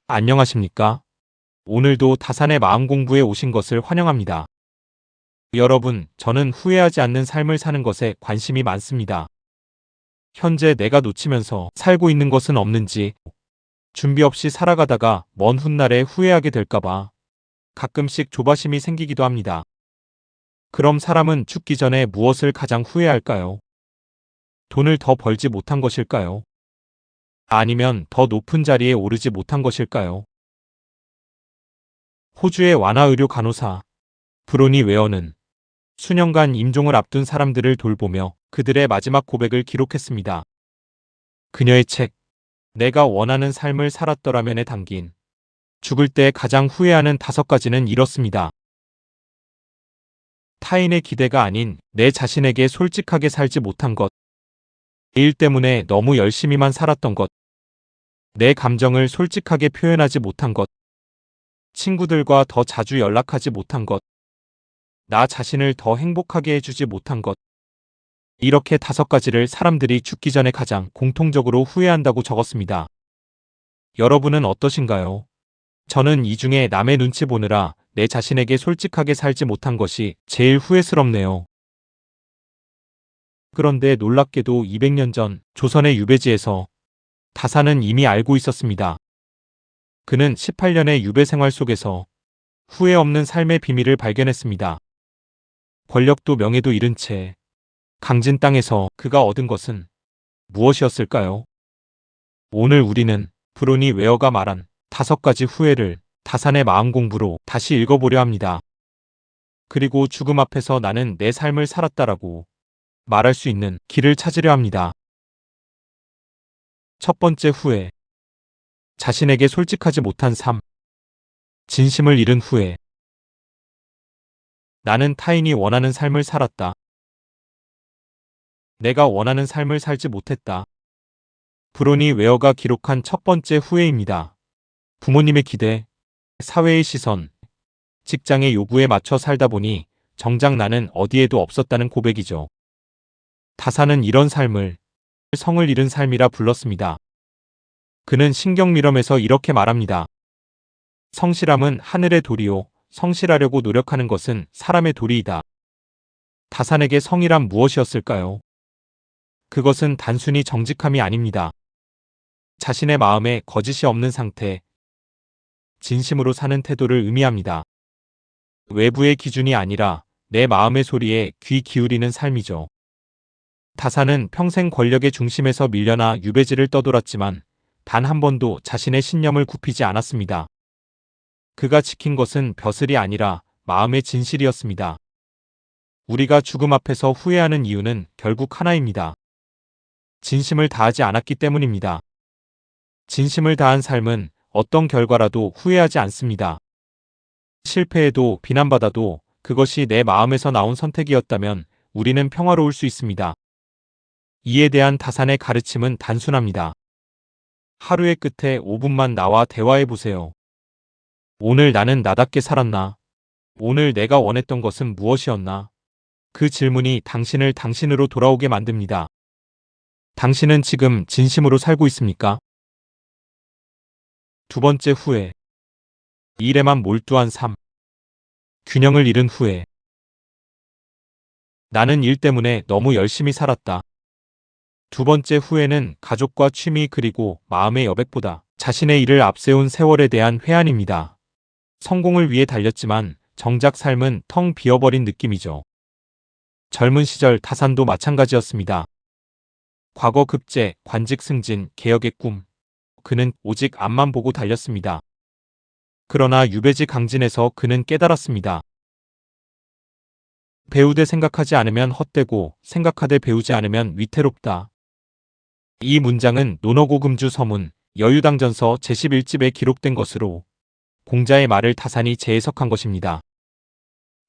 안녕하십니까? 오늘도 다산의 마음 공부에 오신 것을 환영합니다. 여러분, 저는 후회하지 않는 삶을 사는 것에 관심이 많습니다. 현재 내가 놓치면서 살고 있는 것은 없는지, 준비 없이 살아가다가 먼 훗날에 후회하게 될까봐 가끔씩 조바심이 생기기도 합니다. 그럼 사람은 죽기 전에 무엇을 가장 후회할까요? 돈을 더 벌지 못한 것일까요? 아니면 더 높은 자리에 오르지 못한 것일까요? 호주의 완화의료 간호사 브로니 웨어는 수년간 임종을 앞둔 사람들을 돌보며 그들의 마지막 고백을 기록했습니다. 그녀의 책 내가 원하는 삶을 살았더라면에 담긴 죽을 때 가장 후회하는 5가지는 이렇습니다. 타인의 기대가 아닌 내 자신에게 솔직하게 살지 못한 것, 일 때문에 너무 열심히만 살았던 것, 내 감정을 솔직하게 표현하지 못한 것, 친구들과 더 자주 연락하지 못한 것, 나 자신을 더 행복하게 해주지 못한 것. 이렇게 5가지를 사람들이 죽기 전에 가장 공통적으로 후회한다고 적었습니다. 여러분은 어떠신가요? 저는 이 중에 남의 눈치 보느라 내 자신에게 솔직하게 살지 못한 것이 제일 후회스럽네요. 그런데 놀랍게도 200년 전 조선의 유배지에서 다산은 이미 알고 있었습니다. 그는 18년의 유배 생활 속에서 후회 없는 삶의 비밀을 발견했습니다. 권력도 명예도 잃은 채 강진 땅에서 그가 얻은 것은 무엇이었을까요? 오늘 우리는 브로니 웨어가 말한 5가지 후회를 다산의 마음 공부로 다시 읽어보려 합니다. 그리고 죽음 앞에서 나는 내 삶을 살았다라고 말할 수 있는 길을 찾으려 합니다. 첫 번째 후회. 자신에게 솔직하지 못한 삶. 진심을 잃은 후회. 나는 타인이 원하는 삶을 살았다. 내가 원하는 삶을 살지 못했다. 브로니 웨어가 기록한 첫 번째 후회입니다. 부모님의 기대, 사회의 시선, 직장의 요구에 맞춰 살다 보니 정작 나는 어디에도 없었다는 고백이죠. 다산은 이런 삶을 성을 잃은 삶이라 불렀습니다. 그는 신경밀엄에서 이렇게 말합니다. 성실함은 하늘의 도리요, 성실하려고 노력하는 것은 사람의 도리이다. 다산에게 성이란 무엇이었을까요? 그것은 단순히 정직함이 아닙니다. 자신의 마음에 거짓이 없는 상태, 진심으로 사는 태도를 의미합니다. 외부의 기준이 아니라 내 마음의 소리에 귀 기울이는 삶이죠. 다산은 평생 권력의 중심에서 밀려나 유배지를 떠돌았지만 단 한 번도 자신의 신념을 굽히지 않았습니다. 그가 지킨 것은 벼슬이 아니라 마음의 진실이었습니다. 우리가 죽음 앞에서 후회하는 이유는 결국 하나입니다. 진심을 다하지 않았기 때문입니다. 진심을 다한 삶은 어떤 결과라도 후회하지 않습니다. 실패해도 비난받아도 그것이 내 마음에서 나온 선택이었다면 우리는 평화로울 수 있습니다. 이에 대한 다산의 가르침은 단순합니다. 하루의 끝에 5분만 나와 대화해 보세요. 오늘 나는 나답게 살았나? 오늘 내가 원했던 것은 무엇이었나? 그 질문이 당신을 당신으로 돌아오게 만듭니다. 당신은 지금 진심으로 살고 있습니까? 두 번째 후회. 일에만 몰두한 삶. 균형을 잃은 후회. 나는 일 때문에 너무 열심히 살았다. 두 번째 후회는 가족과 취미 그리고 마음의 여백보다 자신의 일을 앞세운 세월에 대한 회한입니다. 성공을 위해 달렸지만 정작 삶은 텅 비어버린 느낌이죠. 젊은 시절 다산도 마찬가지였습니다. 과거 급제, 관직 승진, 개혁의 꿈. 그는 오직 앞만 보고 달렸습니다. 그러나 유배지 강진에서 그는 깨달았습니다. 배우되 생각하지 않으면 헛되고 생각하되 배우지 않으면 위태롭다. 이 문장은 논어고금주 서문, 여유당전서 제11집에 기록된 것으로 공자의 말을 다산이 재해석한 것입니다.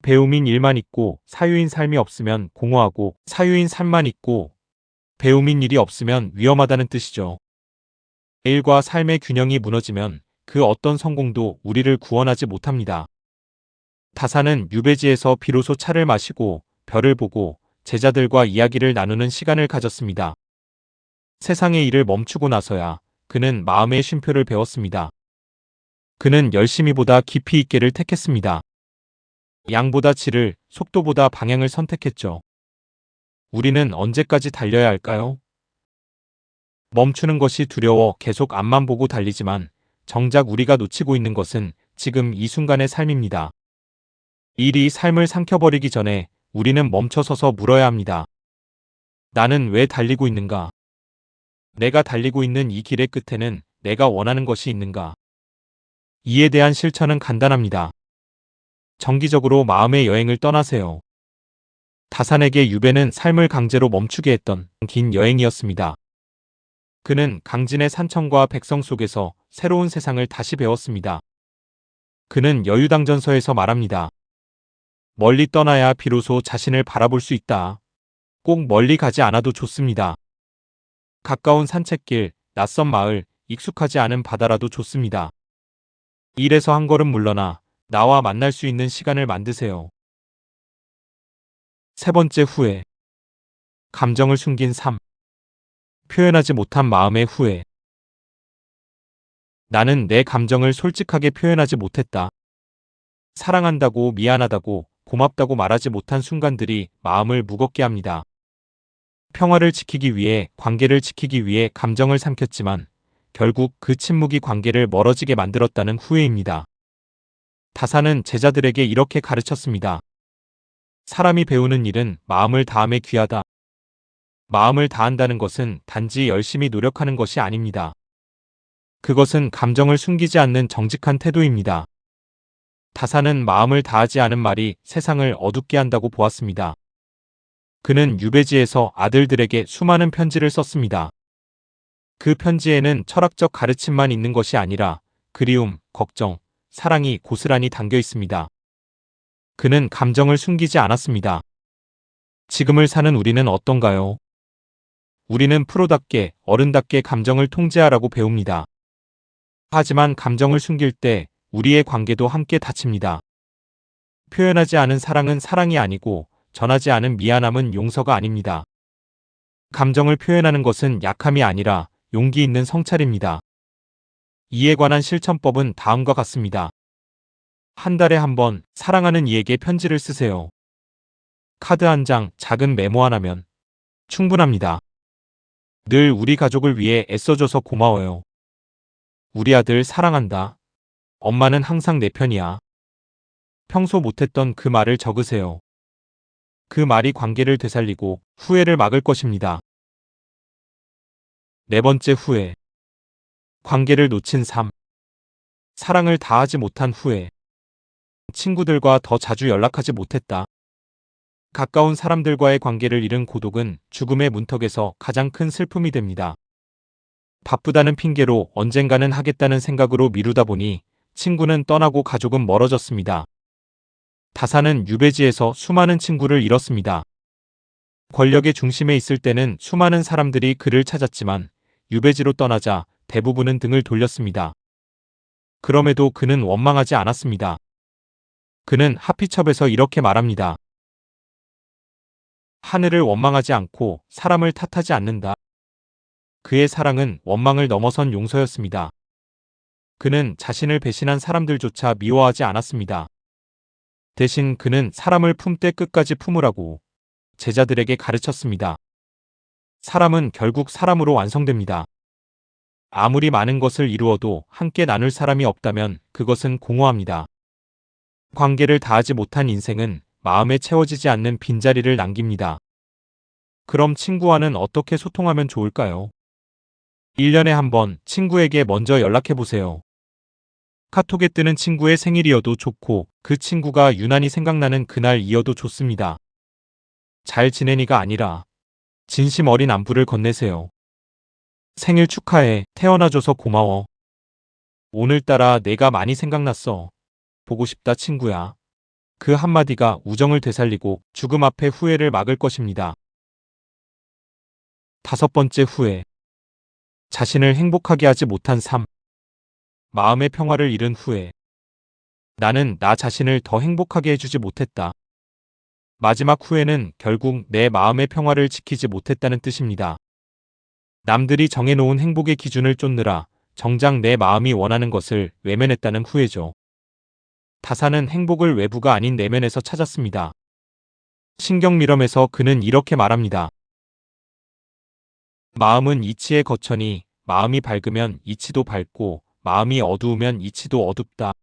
배움인 일만 있고 사유인 삶이 없으면 공허하고 사유인 삶만 있고 배움인 일이 없으면 위험하다는 뜻이죠. 일과 삶의 균형이 무너지면 그 어떤 성공도 우리를 구원하지 못합니다. 다산은 유배지에서 비로소 차를 마시고 별을 보고 제자들과 이야기를 나누는 시간을 가졌습니다. 세상의 일을 멈추고 나서야 그는 마음의 쉼표를 배웠습니다. 그는 열심히보다 깊이 있게를 택했습니다. 양보다 질을, 속도보다 방향을 선택했죠. 우리는 언제까지 달려야 할까요? 멈추는 것이 두려워 계속 앞만 보고 달리지만 정작 우리가 놓치고 있는 것은 지금 이 순간의 삶입니다. 일이 삶을 삼켜버리기 전에 우리는 멈춰서서 물어야 합니다. 나는 왜 달리고 있는가? 내가 달리고 있는 이 길의 끝에는 내가 원하는 것이 있는가? 이에 대한 실천은 간단합니다. 정기적으로 마음의 여행을 떠나세요. 다산에게 유배는 삶을 강제로 멈추게 했던 긴 여행이었습니다. 그는 강진의 산청과 백성 속에서 새로운 세상을 다시 배웠습니다. 그는 여유당전서에서 말합니다. 멀리 떠나야 비로소 자신을 바라볼 수 있다. 꼭 멀리 가지 않아도 좋습니다. 가까운 산책길, 낯선 마을, 익숙하지 않은 바다라도 좋습니다. 일에서 한 걸음 물러나 나와 만날 수 있는 시간을 만드세요. 세 번째 후회. 감정을 숨긴 삶. 표현하지 못한 마음의 후회. 나는 내 감정을 솔직하게 표현하지 못했다. 사랑한다고, 미안하다고, 고맙다고 말하지 못한 순간들이 마음을 무겁게 합니다. 평화를 지키기 위해, 관계를 지키기 위해 감정을 삼켰지만 결국 그 침묵이 관계를 멀어지게 만들었다는 후회입니다. 다산은 제자들에게 이렇게 가르쳤습니다. 사람이 배우는 일은 마음을 다함에 귀하다. 마음을 다한다는 것은 단지 열심히 노력하는 것이 아닙니다. 그것은 감정을 숨기지 않는 정직한 태도입니다. 다산은 마음을 다하지 않은 말이 세상을 어둡게 한다고 보았습니다. 그는 유배지에서 아들들에게 수많은 편지를 썼습니다. 그 편지에는 철학적 가르침만 있는 것이 아니라 그리움, 걱정, 사랑이 고스란히 담겨 있습니다. 그는 감정을 숨기지 않았습니다. 지금을 사는 우리는 어떤가요? 우리는 프로답게, 어른답게 감정을 통제하라고 배웁니다. 하지만 감정을 숨길 때 우리의 관계도 함께 다칩니다. 표현하지 않은 사랑은 사랑이 아니고 전하지 않은 미안함은 용서가 아닙니다. 감정을 표현하는 것은 약함이 아니라 용기 있는 성찰입니다. 이에 관한 실천법은 다음과 같습니다. 한 달에 한 번 사랑하는 이에게 편지를 쓰세요. 카드 한 장, 작은 메모 하나면 충분합니다. 늘 우리 가족을 위해 애써줘서 고마워요. 우리 아들 사랑한다. 엄마는 항상 내 편이야. 평소 못했던 그 말을 적으세요. 그 말이 관계를 되살리고 후회를 막을 것입니다. 네 번째 후회. 관계를 놓친 삶. 사랑을 다하지 못한 후회. 친구들과 더 자주 연락하지 못했다. 가까운 사람들과의 관계를 잃은 고독은 죽음의 문턱에서 가장 큰 슬픔이 됩니다. 바쁘다는 핑계로 언젠가는 하겠다는 생각으로 미루다 보니 친구는 떠나고 가족은 멀어졌습니다. 다산은 유배지에서 수많은 친구를 잃었습니다. 권력의 중심에 있을 때는 수많은 사람들이 그를 찾았지만 유배지로 떠나자 대부분은 등을 돌렸습니다. 그럼에도 그는 원망하지 않았습니다. 그는 하피첩에서 이렇게 말합니다. 하늘을 원망하지 않고 사람을 탓하지 않는다. 그의 사랑은 원망을 넘어선 용서였습니다. 그는 자신을 배신한 사람들조차 미워하지 않았습니다. 대신 그는 사람을 품되 끝까지 품으라고 제자들에게 가르쳤습니다. 사람은 결국 사람으로 완성됩니다. 아무리 많은 것을 이루어도 함께 나눌 사람이 없다면 그것은 공허합니다. 관계를 다하지 못한 인생은 마음에 채워지지 않는 빈자리를 남깁니다. 그럼 친구와는 어떻게 소통하면 좋을까요? 1년에 한 번 친구에게 먼저 연락해보세요. 카톡에 뜨는 친구의 생일이어도 좋고 그 친구가 유난히 생각나는 그날이어도 좋습니다. 잘 지내니가 아니라 진심 어린 안부를 건네세요. 생일 축하해. 태어나줘서 고마워. 오늘따라 내가 많이 생각났어. 보고 싶다 친구야. 그 한마디가 우정을 되살리고 죽음 앞에 후회를 막을 것입니다. 다섯 번째 후회. 자신을 행복하게 하지 못한 삶. 마음의 평화를 잃은 후회. 나는 나 자신을 더 행복하게 해주지 못했다. 마지막 후회는 결국 내 마음의 평화를 지키지 못했다는 뜻입니다. 남들이 정해놓은 행복의 기준을 쫓느라 정작 내 마음이 원하는 것을 외면했다는 후회죠. 다사는 행복을 외부가 아닌 내면에서 찾았습니다. 신경밀럼에서 그는 이렇게 말합니다. 마음은 이치의 거처니 마음이 밝으면 이치도 밝고 마음이 어두우면 이치도 어둡다.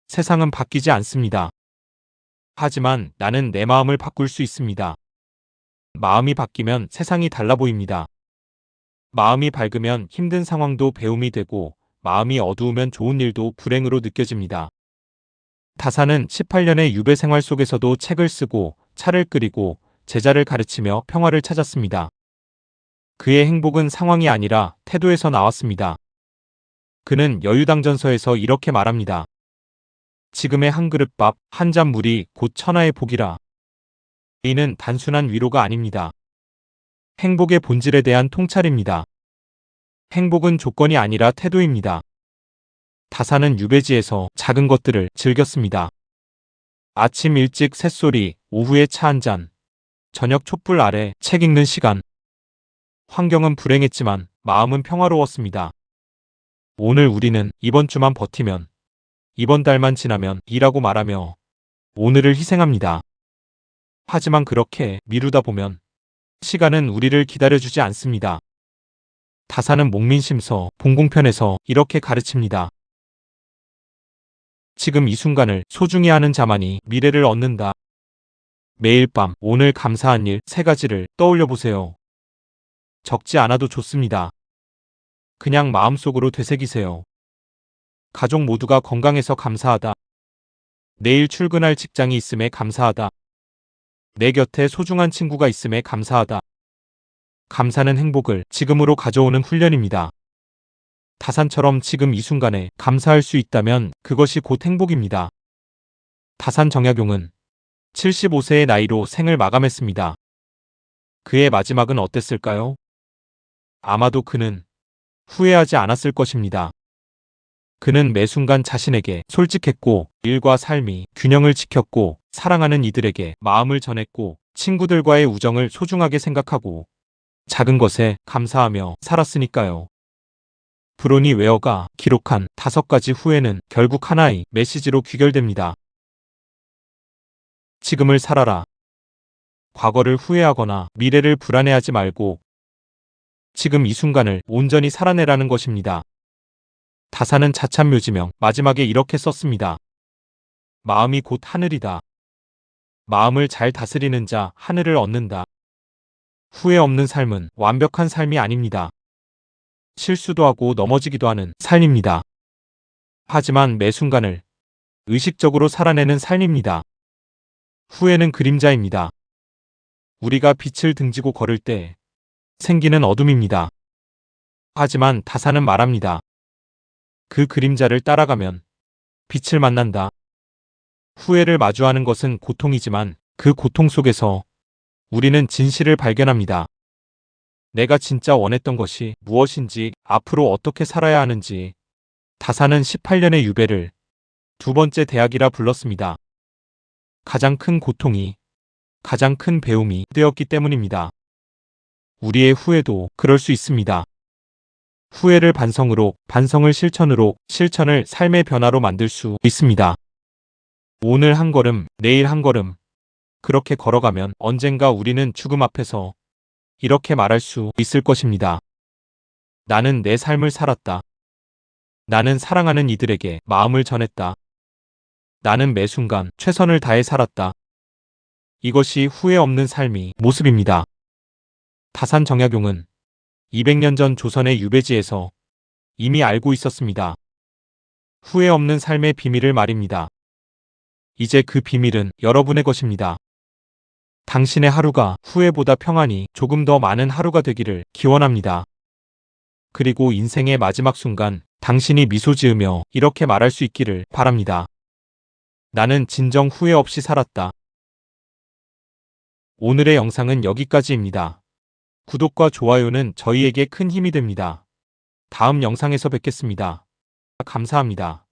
세상은 바뀌지 않습니다. 하지만 나는 내 마음을 바꿀 수 있습니다. 마음이 바뀌면 세상이 달라 보입니다. 마음이 밝으면 힘든 상황도 배움이 되고 마음이 어두우면 좋은 일도 불행으로 느껴집니다. 다사는 18년의 유배 생활 속에서도 책을 쓰고 차를 끓이고 제자를 가르치며 평화를 찾았습니다. 그의 행복은 상황이 아니라 태도에서 나왔습니다. 그는 여유당전서에서 이렇게 말합니다. 지금의 한 그릇 밥, 한 잔 물이 곧 천하의 복이라. 이는 단순한 위로가 아닙니다. 행복의 본질에 대한 통찰입니다. 행복은 조건이 아니라 태도입니다. 다사는 유배지에서 작은 것들을 즐겼습니다. 아침 일찍 새소리, 오후에 차 한 잔, 저녁 촛불 아래 책 읽는 시간. 환경은 불행했지만 마음은 평화로웠습니다. 오늘 우리는 이번 주만 버티면, 이번 달만 지나면 이라고 말하며 오늘을 희생합니다. 하지만 그렇게 미루다 보면 시간은 우리를 기다려주지 않습니다. 다사는 목민심서 봉공편에서 이렇게 가르칩니다. 지금 이 순간을 소중히 하는 자만이 미래를 얻는다. 매일 밤 오늘 감사한 일 3가지를 떠올려 보세요. 적지 않아도 좋습니다. 그냥 마음속으로 되새기세요. 가족 모두가 건강해서 감사하다. 내일 출근할 직장이 있음에 감사하다. 내 곁에 소중한 친구가 있음에 감사하다. 감사는 행복을 지금으로 가져오는 훈련입니다. 다산처럼 지금 이 순간에 감사할 수 있다면 그것이 곧 행복입니다. 다산 정약용은 75세의 나이로 생을 마감했습니다. 그의 마지막은 어땠을까요? 아마도 그는 후회하지 않았을 것입니다. 그는 매 순간 자신에게 솔직했고 일과 삶이 균형을 지켰고 사랑하는 이들에게 마음을 전했고 친구들과의 우정을 소중하게 생각하고 작은 것에 감사하며 살았으니까요. 브로니 웨어가 기록한 5가지 후회는 결국 하나의 메시지로 귀결됩니다. 지금을 살아라. 과거를 후회하거나 미래를 불안해하지 말고 지금 이 순간을 온전히 살아내라는 것입니다. 다사는 자찬묘지명 마지막에 이렇게 썼습니다. 마음이 곧 하늘이다. 마음을 잘 다스리는 자 하늘을 얻는다. 후회 없는 삶은 완벽한 삶이 아닙니다. 실수도 하고 넘어지기도 하는 삶입니다. 하지만 매 순간을 의식적으로 살아내는 삶입니다. 후회는 그림자입니다. 우리가 빛을 등지고 걸을 때 생기는 어둠입니다. 하지만 다사는 말합니다. 그 그림자를 따라가면 빛을 만난다. 후회를 마주하는 것은 고통이지만 그 고통 속에서 우리는 진실을 발견합니다. 내가 진짜 원했던 것이 무엇인지, 앞으로 어떻게 살아야 하는지. 다사는 18년의 유배를 2번째 대학이라 불렀습니다. 가장 큰 고통이 가장 큰 배움이 되었기 때문입니다. 우리의 후회도 그럴 수 있습니다. 후회를 반성으로, 반성을 실천으로, 실천을 삶의 변화로 만들 수 있습니다. 오늘 한 걸음, 내일 한 걸음. 그렇게 걸어가면 언젠가 우리는 죽음 앞에서 이렇게 말할 수 있을 것입니다. 나는 내 삶을 살았다. 나는 사랑하는 이들에게 마음을 전했다. 나는 매 순간 최선을 다해 살았다. 이것이 후회 없는 삶의 모습입니다. 다산 정약용은 200년 전 조선의 유배지에서 이미 알고 있었습니다. 후회 없는 삶의 비밀을 말입니다. 이제 그 비밀은 여러분의 것입니다. 당신의 하루가 후회보다 평안히 조금 더 많은 하루가 되기를 기원합니다. 그리고 인생의 마지막 순간 당신이 미소 지으며 이렇게 말할 수 있기를 바랍니다. 나는 진정 후회 없이 살았다. 오늘의 영상은 여기까지입니다. 구독과 좋아요는 저희에게 큰 힘이 됩니다. 다음 영상에서 뵙겠습니다. 감사합니다.